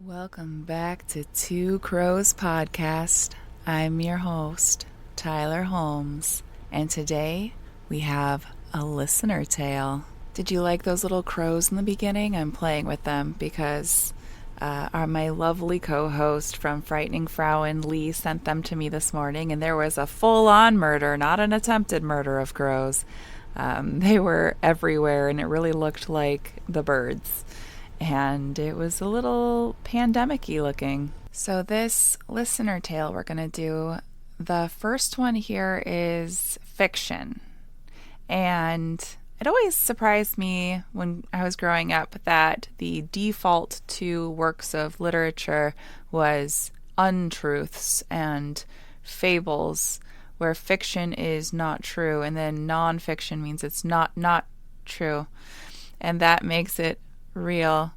Welcome back to Two Crows Podcast. I'm your host, Tyler Holmes, and today we have a listener tale. Did you like those little crows in the beginning? I'm playing with them because my lovely co-host from Frightening Frauen, Lee, sent them to me this morning, and there was a full-on murder, not an attempted murder of crows. They were everywhere, and it really looked like the birds. And it was a little pandemic-y looking. So this listener tale we're going to do, the first one here is fiction. And it always surprised me when I was growing up that the default to works of literature was untruths and fables, where fiction is not true, and then nonfiction means it's not true. And that makes it real.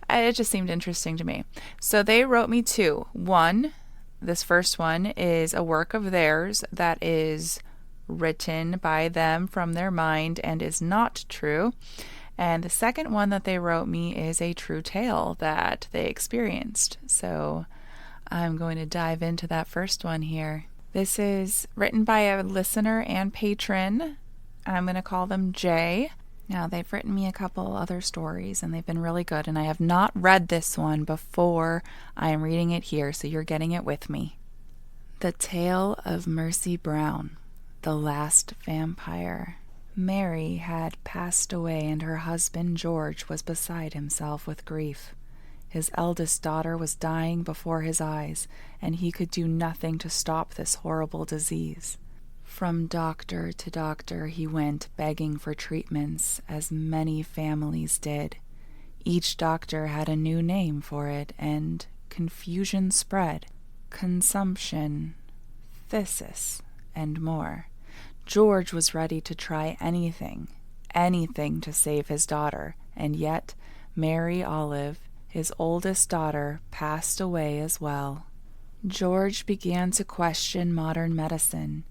It just seemed interesting to me. So they wrote me two. One, this first one is a work of theirs that is written by them from their mind and is not true. And the second one that they wrote me is a true tale that they experienced. So I'm going to dive into that first one here. This is written by a listener and patron. I'm going to call them Jay. Now, they've written me a couple other stories, and they've been really good, and I have not read this one before. I am reading it here, so you're getting it with me. The Tale of Mercy Brown, the Last Vampire. Mary had passed away, and her husband George was beside himself with grief. His eldest daughter was dying before his eyes, and he could do nothing to stop this horrible disease. From doctor to doctor he went, begging for treatments, as many families did. Each doctor had a new name for it, and confusion spread. Consumption, phthisis, and more. George was ready to try anything to save his daughter, and yet Mary Olive, his oldest daughter, passed away as well. George began to question modern medicine.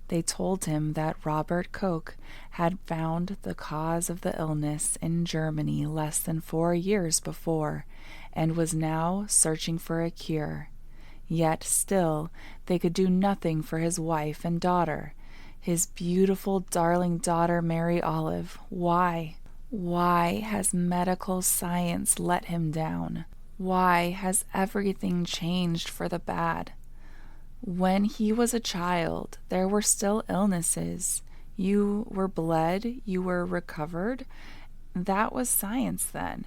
They told him that Robert Koch had found the cause of the illness in Germany less than 4 years before, and was now searching for a cure. Yet still they could do nothing for his wife and daughter, his beautiful, darling daughter Mary Olive. Why? Why has medical science let him down? Why has everything changed for the bad? When he was a child, there were still illnesses. You were bled, you were recovered. That was science then.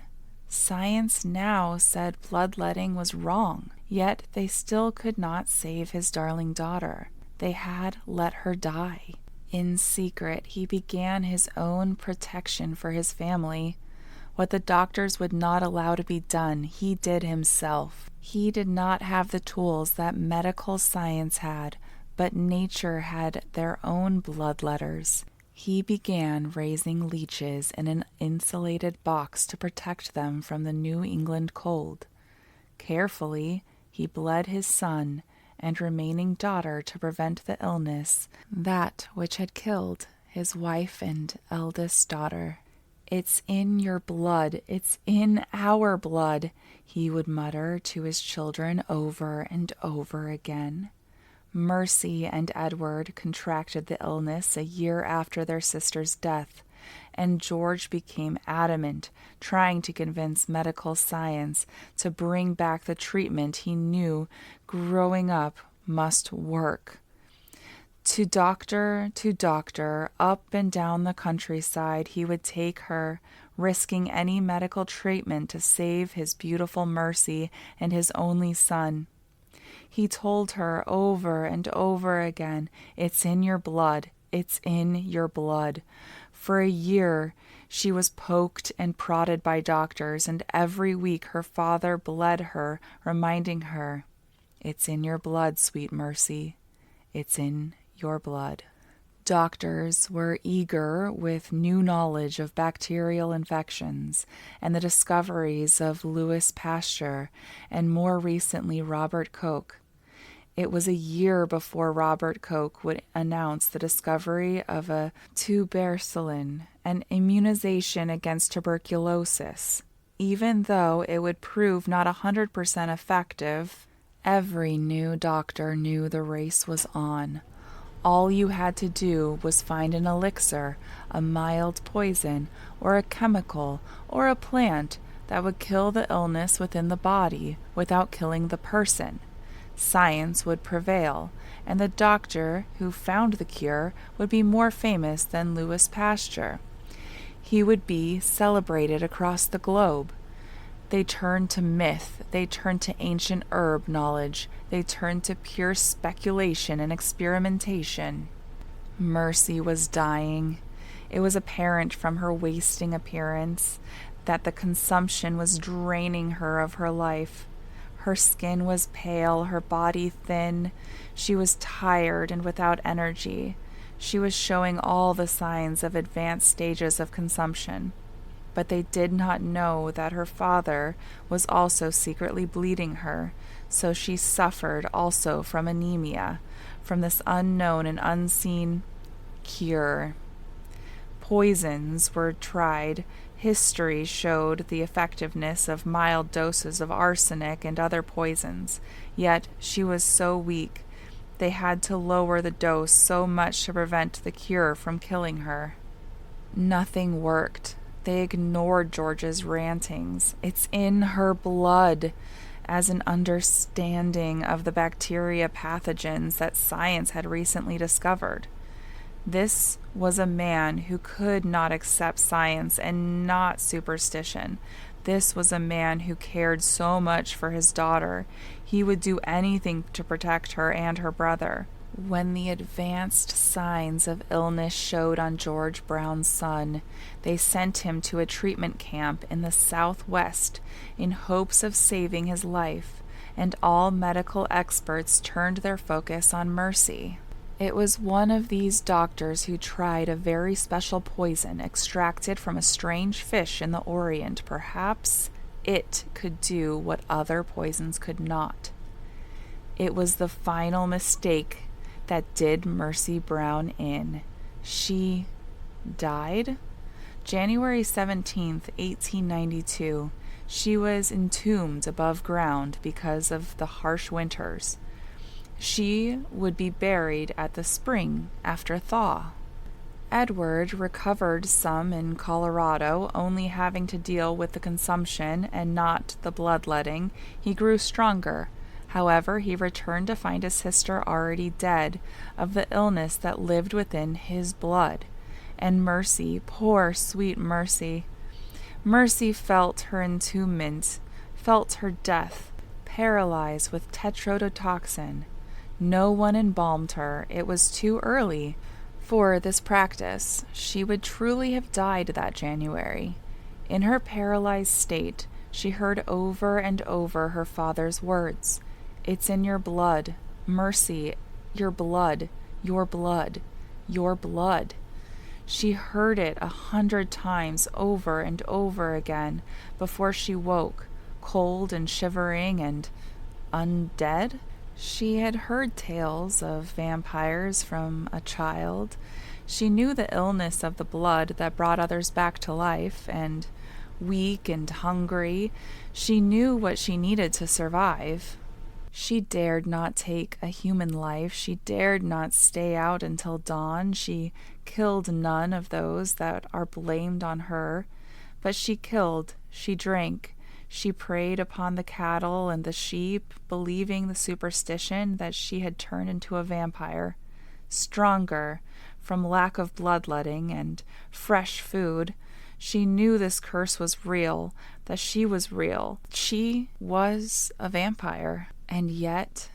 Science now said bloodletting was wrong, yet they still could not save his darling daughter. They had let her die. In secret, he began his own protection for his family. What the doctors would not allow to be done, he did himself. He did not have the tools that medical science had, but nature had their own bloodletters. He began raising leeches in an insulated box to protect them from the New England cold. Carefully, he bled his son and remaining daughter to prevent the illness, that which had killed his wife and eldest daughter. "It's in your blood, it's in our blood," he would mutter to his children over and over again. Mercy and Edward contracted the illness a year after their sister's death, and George became adamant, trying to convince medical science to bring back the treatment he knew growing up must work. To doctor, up and down the countryside he would take her, risking any medical treatment to save his beautiful Mercy and his only son. He told her over and over again, "It's in your blood, it's in your blood." For a year she was poked and prodded by doctors, and every week her father bled her, reminding her, "It's in your blood, sweet Mercy, it's in your blood." Doctors were eager with new knowledge of bacterial infections and the discoveries of Louis Pasteur and more recently Robert Koch. It was a year before Robert Koch would announce the discovery of a tuberculin, an immunization against tuberculosis. Even though it would prove not 100% effective, every new doctor knew the race was on. All you had to do was find an elixir, a mild poison, or a chemical, or a plant that would kill the illness within the body without killing the person. Science would prevail, and the doctor who found the cure would be more famous than Louis Pasteur. He would be celebrated across the globe. They turned to myth, they turned to ancient herb knowledge, they turned to pure speculation and experimentation. Mercy was dying. It was apparent from her wasting appearance that the consumption was draining her of her life. Her skin was pale, her body thin. She was tired and without energy. She was showing all the signs of advanced stages of consumption. But they did not know that her father was also secretly bleeding her, so she suffered also from anemia, from this unknown and unseen cure. Poisons were tried. History showed the effectiveness of mild doses of arsenic and other poisons, yet she was so weak. They had to lower the dose so much to prevent the cure from killing her. Nothing worked. They ignored George's rantings. It's in her blood, as an understanding of the bacteria pathogens that science had recently discovered. This was a man who could not accept science and not superstition. This was a man who cared so much for his daughter. He would do anything to protect her and her brother. When the advanced signs of illness showed on George Brown's son, they sent him to a treatment camp in the Southwest in hopes of saving his life, and all medical experts turned their focus on Mercy. It was one of these doctors who tried a very special poison extracted from a strange fish in the Orient. Perhaps it could do what other poisons could not. It was the final mistake that did Mercy Brown in. She died? January 17th, 1892. She was entombed above ground because of the harsh winters. She would be buried at the spring after thaw. Edward recovered some in Colorado, only having to deal with the consumption and not the bloodletting. He grew stronger. However, he returned to find his sister already dead of the illness that lived within his blood. And Mercy, poor sweet Mercy. Mercy felt her entombment, felt her death, paralyzed with tetrodotoxin. No one embalmed her. It was too early for this practice. She would truly have died that January. In her paralyzed state, she heard over and over her father's words. It's in your blood, Mercy, your blood, your blood, your blood. She heard it 100 times over and over again before she woke, cold and shivering and undead. She had heard tales of vampires from a child. She knew the illness of the blood that brought others back to life, and weak and hungry, she knew what she needed to survive. She dared not take a human life. She dared not stay out until dawn. She killed none of those that are blamed on her. But she killed, she drank, she preyed upon the cattle and the sheep, believing the superstition that she had turned into a vampire. Stronger, from lack of bloodletting and fresh food, she knew this curse was real, that she was real. She was a vampire. And yet,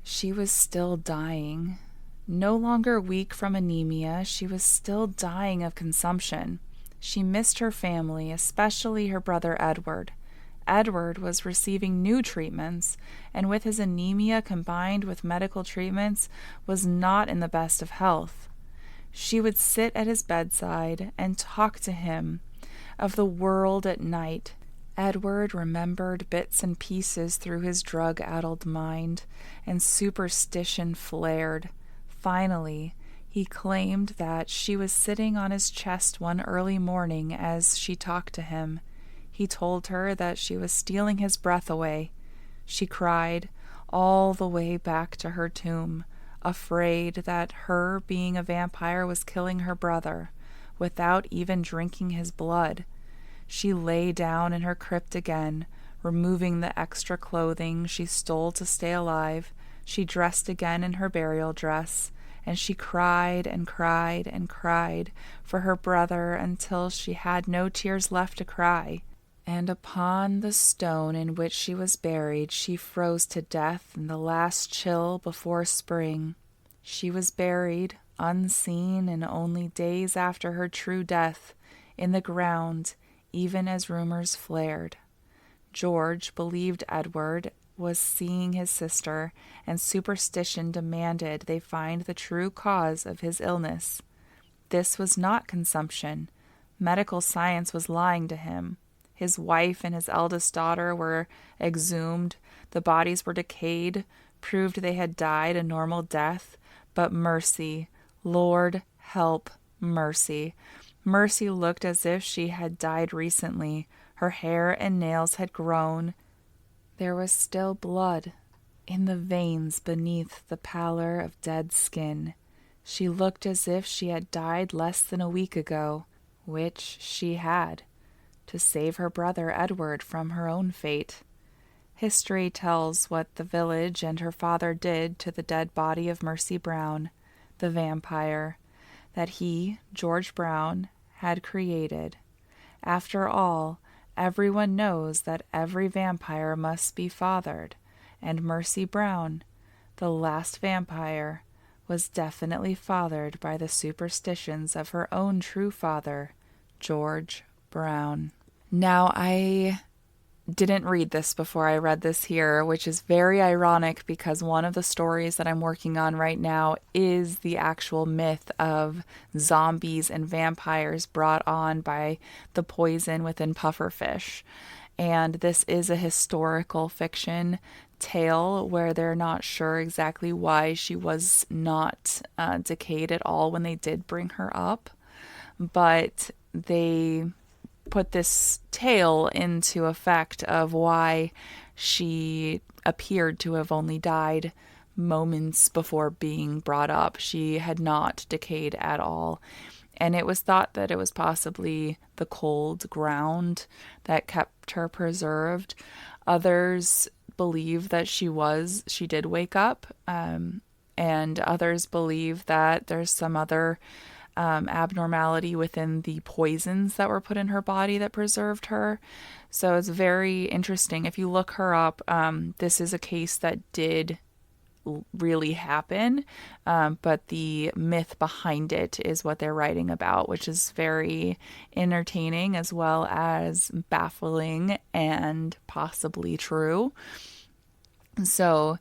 she was still dying. No longer weak from anemia, she was still dying of consumption. She missed her family, especially her brother Edward. Edward was receiving new treatments, and with his anemia combined with medical treatments, was not in the best of health. She would sit at his bedside and talk to him of the world at night. Edward remembered bits and pieces through his drug-addled mind, and superstition flared. Finally, he claimed that she was sitting on his chest one early morning as she talked to him. He told her that she was stealing his breath away. She cried all the way back to her tomb, afraid that her being a vampire was killing her brother, without even drinking his blood. She lay down in her crypt again, removing the extra clothing she stole to stay alive. She dressed again in her burial dress, and she cried and cried and cried for her brother until she had no tears left to cry. And upon the stone in which she was buried, she froze to death in the last chill before spring. She was buried, unseen and only days after her true death, in the ground, even as rumors flared. George believed Edward was seeing his sister, and superstition demanded they find the true cause of his illness. This was not consumption. Medical science was lying to him. His wife and his eldest daughter were exhumed. The bodies were decayed, proved they had died a normal death. But Mercy, Lord help Mercy. Mercy looked as if she had died recently. Her hair and nails had grown. There was still blood in the veins beneath the pallor of dead skin. She looked as if she had died less than a week ago, which she had, to save her brother Edward from her own fate. History tells what the village and her father did to the dead body of Mercy Brown, the vampire, that he, George Brown, had created. After all, everyone knows that every vampire must be fathered, and Mercy Brown, the last vampire, was definitely fathered by the superstitions of her own true father, George Brown. Now, I didn't read this before I read this here, which is very ironic because one of the stories that I'm working on right now is the actual myth of zombies and vampires brought on by the poison within pufferfish. And this is a historical fiction tale where they're not sure exactly why she was not decayed at all when they did bring her up. But they put this tale into effect of why she appeared to have only died moments before being brought up. She had not decayed at all. And it was thought that it was possibly the cold ground that kept her preserved. Others believe that she did wake up. And others believe that there's some other abnormality within the poisons that were put in her body that preserved her. So it's very interesting. If you look her up, this is a case that did really happen, but the myth behind it is what they're writing about, which is very entertaining as well as baffling and possibly true. So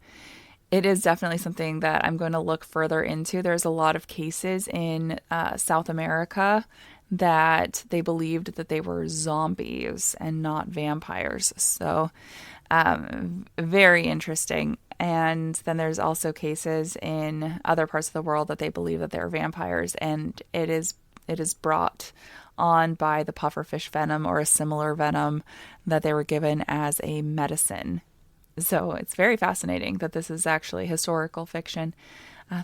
it is definitely something that I'm going to look further into. There's a lot of cases in South America that they believed that they were zombies and not vampires. So very interesting. And then there's also cases in other parts of the world that they believe that they're vampires, and it is brought on by the pufferfish venom or a similar venom that they were given as a medicine. So it's very fascinating that this is actually historical fiction.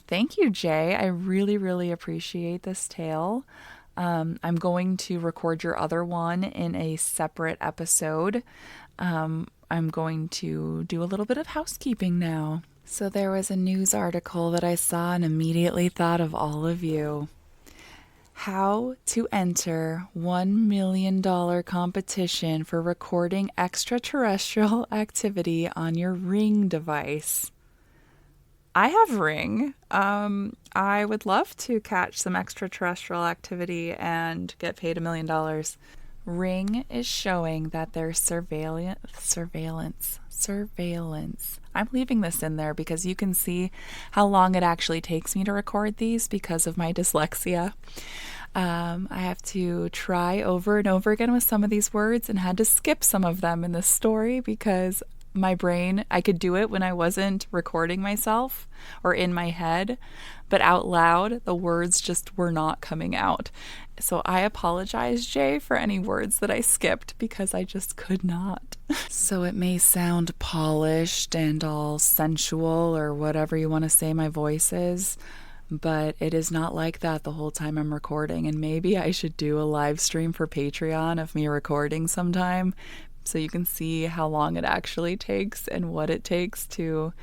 Thank you, Jay. I really, really appreciate this tale. I'm going to record your other one in a separate episode. I'm going to do a little bit of housekeeping now. So there was a news article that I saw and immediately thought of all of you. How to enter $1 million competition for recording extraterrestrial activity on your Ring device. I have Ring. I would love to catch some extraterrestrial activity and get paid $1 million. Ring is showing that their surveillance. I'm leaving this in there because you can see how long it actually takes me to record these because of my dyslexia. I have to try over and over again with some of these words and had to skip some of them in this story because my brain, I could do it when I wasn't recording myself or in my head, but out loud, the words just were not coming out. So I apologize, Jay, for any words that I skipped because I just could not. So it may sound polished and all sensual or whatever you want to say my voice is, but it is not like that the whole time I'm recording. And maybe I should do a live stream for Patreon of me recording sometime so you can see how long it actually takes and what it takes to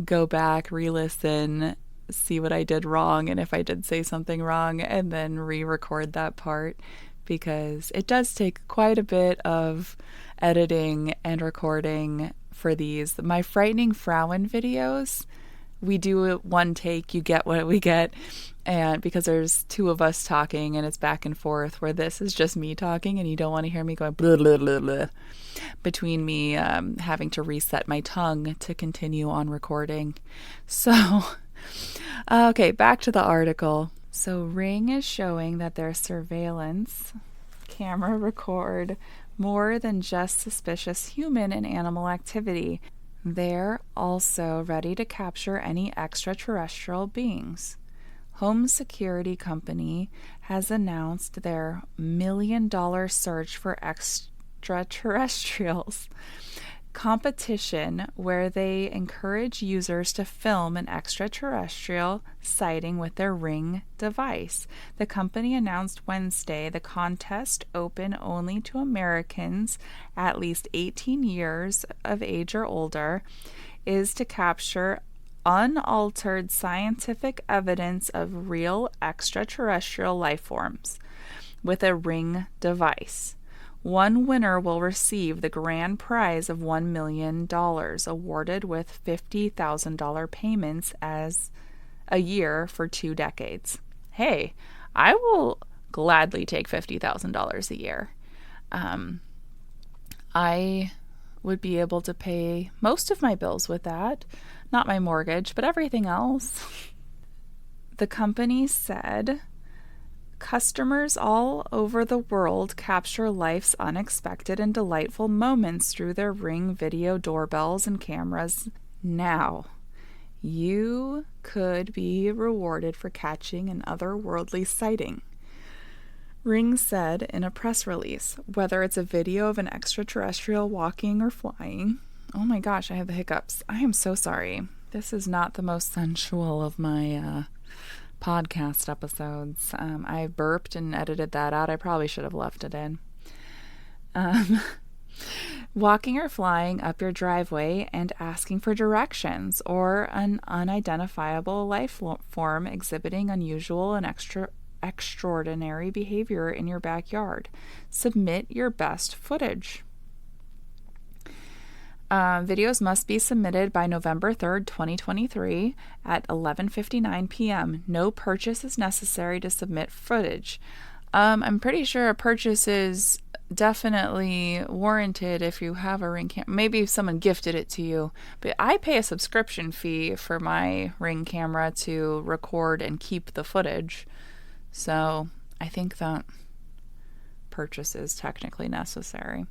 go back, re-listen, see what I did wrong, and if I did say something wrong, and then re-record that part, because it does take quite a bit of editing and recording for these. My Frightening Frauen videos, we do it one take, you get what we get, and because there's two of us talking and it's back and forth, where this is just me talking and you don't want to hear me going blah, blah, blah, blah, between me having to reset my tongue to continue on recording. So, okay, back to the article. So Ring is showing that their surveillance camera record more than just suspicious human and animal activity. They're also ready to capture any extraterrestrial beings. Home security company has announced their $1 million search for extraterrestrials competition, where they encourage users to film an extraterrestrial sighting with their Ring device. The company announced Wednesday the contest, open only to Americans at least 18 years of age or older, is to capture unaltered scientific evidence of real extraterrestrial life forms with a Ring device. One winner will receive the grand prize of $1 million, awarded with $50,000 payments as a year for 2 decades. Hey, I will gladly take $50,000 a year. I would be able to pay most of my bills with that. Not my mortgage, but everything else. The company said customers all over the world capture life's unexpected and delightful moments through their Ring video doorbells and cameras. Now, you could be rewarded for catching an otherworldly sighting. Ring said in a press release, whether it's a video of an extraterrestrial walking or flying. Oh my gosh, I have the hiccups. I am so sorry. This is not the most sensual of my podcast episodes. I burped and edited that out. I probably should have left it in. Walking or flying up your driveway and asking for directions, or an unidentifiable life form exhibiting unusual and extraordinary behavior in your backyard. Submit your best footage. Videos must be submitted by November 3rd, 2023 at 11:59 p.m. No purchase is necessary to submit footage. I'm pretty sure a purchase is definitely warranted if you have a Ring camera. Maybe if someone gifted it to you, but I pay a subscription fee for my Ring camera to record and keep the footage. So I think that purchase is technically necessary.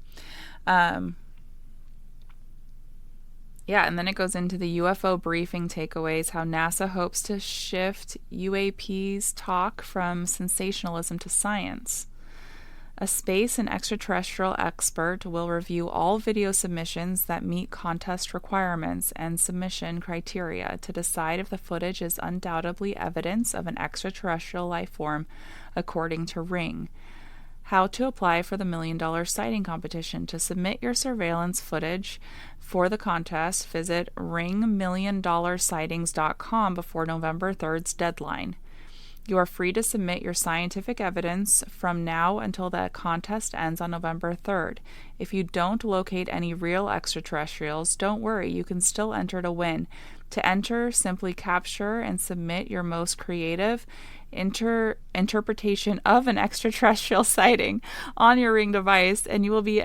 Yeah, and then it goes into the UFO briefing takeaways, how NASA hopes to shift UAP's talk from sensationalism to science. A space and extraterrestrial expert will review all video submissions that meet contest requirements and submission criteria to decide if the footage is undoubtedly evidence of an extraterrestrial life form, according to Ring. How to apply for the $1 million sighting competition. To submit your surveillance footage for the contest, visit ringmilliondollarsightings.com before November 3rd's deadline. You are free to submit your scientific evidence from now until the contest ends on November 3rd. If you don't locate any real extraterrestrials, don't worry, you can still enter to win. To enter, simply capture and submit your most creative interpretation of an extraterrestrial sighting on your Ring device, and you will be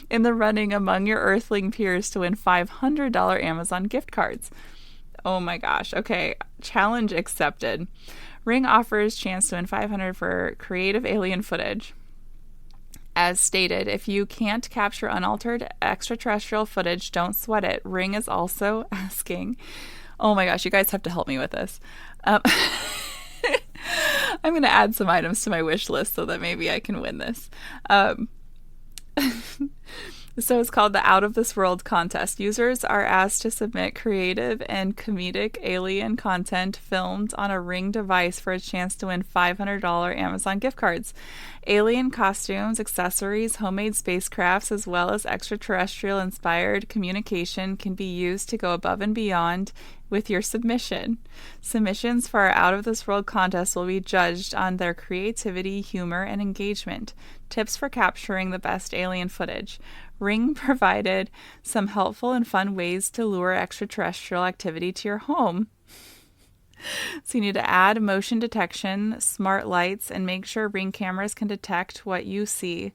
in the running among your Earthling peers to win $500 Amazon gift cards. Oh my gosh. Okay. Challenge accepted. Ring offers chance to win $500 for creative alien footage. As stated, if you can't capture unaltered extraterrestrial footage, don't sweat it. Ring is also asking. Oh my gosh, you guys have to help me with this. I'm going to add some items to my wish list so that maybe I can win this. So it's called the Out of This World contest. Users are asked to submit creative and comedic alien content filmed on a Ring device for a chance to win $500 Amazon gift cards. Alien costumes, accessories, homemade spacecrafts, as well as extraterrestrial-inspired communication can be used to go above and beyond with your submission. Submissions for our Out of This World contest will be judged on their creativity, humor, and engagement. Tips for capturing the best alien footage. Ring provided some helpful and fun ways to lure extraterrestrial activity to your home. So you need to add motion detection, smart lights, and make sure Ring cameras can detect what you see.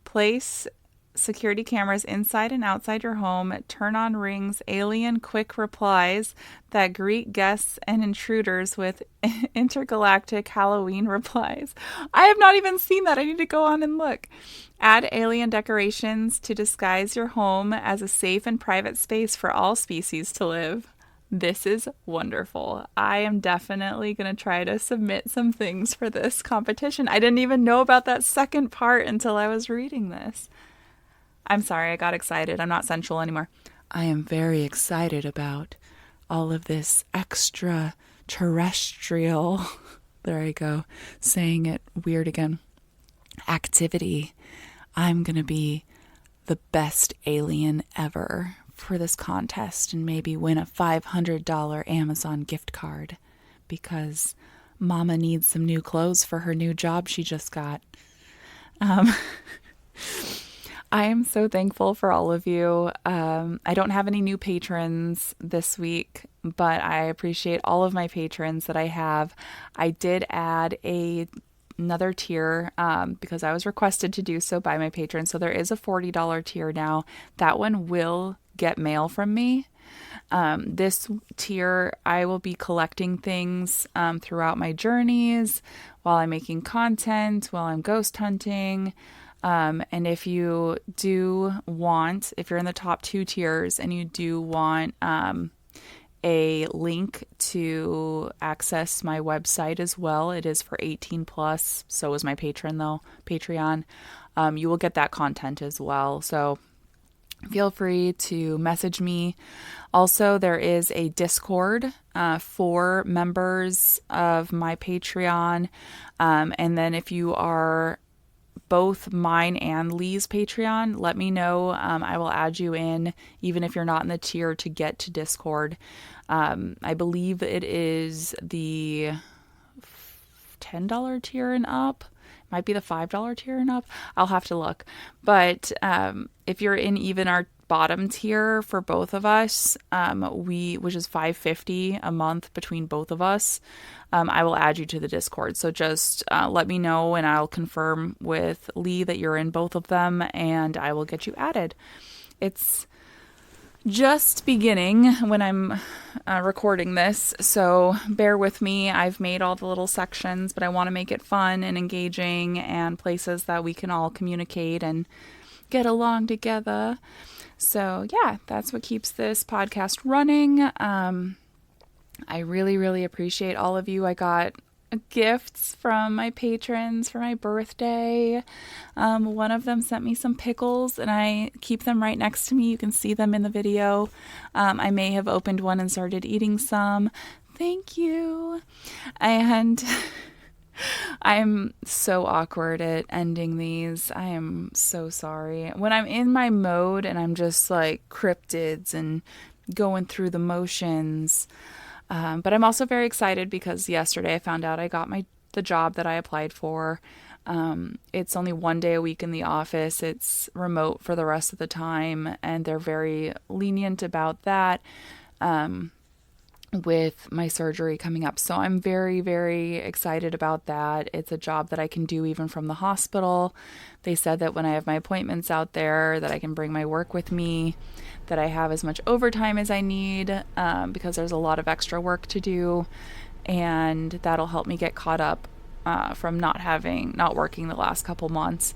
Place security cameras inside and outside your home. Turn on Ring's alien quick replies that greet guests and intruders with intergalactic Halloween replies. I have not even seen that. I need to go on and look. Add alien decorations to disguise your home as a safe and private space for all species to live. This is wonderful. I am definitely going to try to submit some things for this competition. I didn't even know about that second part until I was reading this. I'm sorry, I got excited. I'm not sensual anymore. I am very excited about all of this extraterrestrial, there I go, saying it weird again, activity. I'm going to be the best alien ever for this contest and maybe win a $500 Amazon gift card because Mama needs some new clothes for her new job she just got. I am so thankful for all of you. I don't have any new patrons this week, but I appreciate all of my patrons that I have. I did add another tier because I was requested to do so by my patrons. So there is a $40 tier now. That one will get mail from me. This tier, I will be collecting things throughout my journeys while I'm making content, while I'm ghost hunting. And if you do want, if you're in the top 2 tiers and you do want a link to access my website as well, it is for 18 plus. So is my Patreon. You will get that content as well. So feel free to message me. Also, there is a Discord for members of my Patreon. And then if you are both mine and Lee's Patreon, let me know. I will add you in, even if you're not in the tier, to get to Discord. I believe it is the $10 tier and up. Might be the $5 tier and up. I'll have to look. But if you're in even our bottom tier for both of us, which is $5.50 a month between both of us, I will add you to the Discord. So just let me know and I'll confirm with Lee that you're in both of them and I will get you added. It's just beginning when I'm recording this, so bear with me. I've made all the little sections, but I want to make it fun and engaging and places that we can all communicate and get along together. So yeah, that's what keeps this podcast running. I really, really appreciate all of you. I got gifts from my patrons for my birthday. One of them sent me some pickles and I keep them right next to me. You can see them in the video. I may have opened one and started eating some. Thank you. And I'm so awkward at ending these. I am so sorry. When I'm in my mode and I'm just like cryptids and going through the motions. But I'm also very excited because yesterday I found out I got the job that I applied for. It's only 1 day a week in the office. It's remote for the rest of the time, and they're very lenient about that with my surgery coming up. So I'm very, very excited about that. It's a job that I can do even from the hospital. They said that when I have my appointments out there that I can bring my work with me, that I have as much overtime as I need because there's a lot of extra work to do, and that'll help me get caught up from not working the last couple months.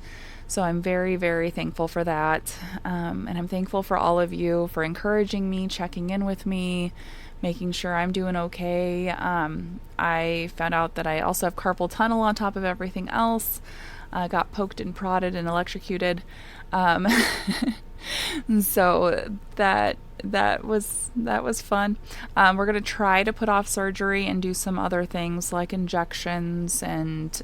So I'm very, very thankful for that. And I'm thankful for all of you for encouraging me, checking in with me, making sure I'm doing okay. I found out that I also have carpal tunnel on top of everything else. Got poked and prodded and electrocuted. So that was fun. We're gonna try to put off surgery and do some other things like injections and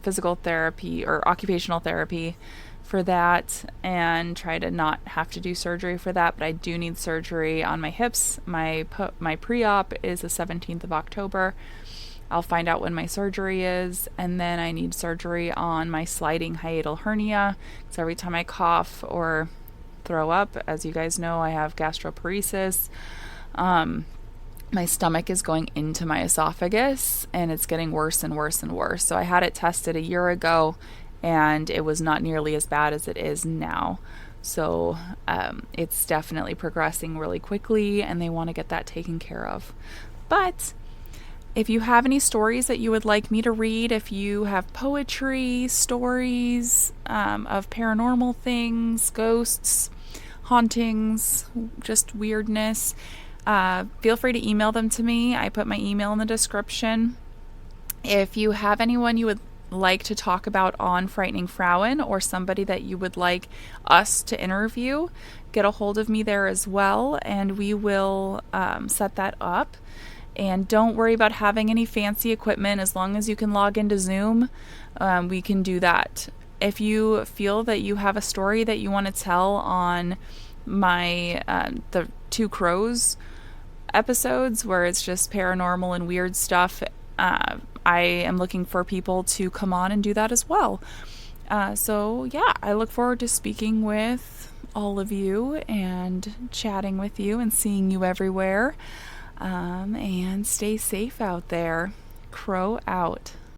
physical therapy or occupational therapy for that, and try to not have to do surgery for that. But I do need surgery on my hips. My pre-op is the 17th of October. I'll find out when my surgery is, and then I need surgery on my sliding hiatal hernia, because every time I cough or throw up, as you guys know, I have gastroparesis. My stomach is going into my esophagus, and it's getting worse and worse and worse. So I had it tested a year ago, and it was not nearly as bad as it is now. So it's definitely progressing really quickly, and they want to get that taken care of. But if you have any stories that you would like me to read, if you have poetry, stories of paranormal things, ghosts, hauntings, just weirdness, feel free to email them to me. I put my email in the description. If you have anyone you would like to talk about on Frightening Frauen, or somebody that you would like us to interview, get a hold of me there as well, and we will set that up. And don't worry about having any fancy equipment. As long as you can log into Zoom, we can do that. If you feel that you have a story that you want to tell on my the Two Crows episodes, where it's just paranormal and weird stuff, I am looking for people to come on and do that as well. So yeah, I look forward to speaking with all of you and chatting with you and seeing you everywhere. And stay safe out there. Crow out.